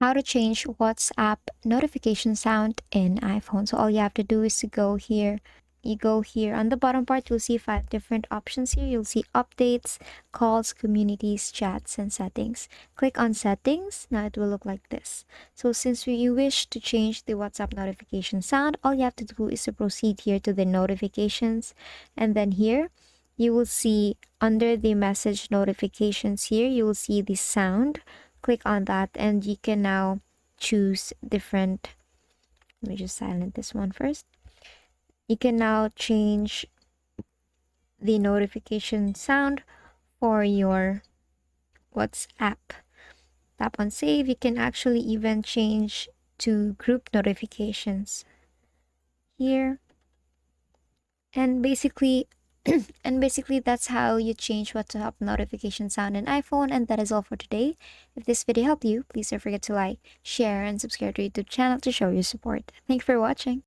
How to change WhatsApp notification sound in iPhone. So all you have to do is to go here. You go here on the bottom part, you'll see 5 different options here. You'll see updates, calls, communities, chats, and settings. Click on settings. Now it will look like this. So since you wish to change the WhatsApp notification sound, all you have to do is to proceed here to the notifications. And then here, you will see under the message notifications here, you will see the sound. Click on that and you can now choose different. Let me just silence this one first. You can now change the notification sound for your WhatsApp. Tap on save. You can actually even change to group notifications here. And basically that's how you change WhatsApp notification sound in iPhone. And that is all for today. If this video helped you, please don't forget to like, share, and subscribe to our YouTube channel to show your support. Thank you for watching.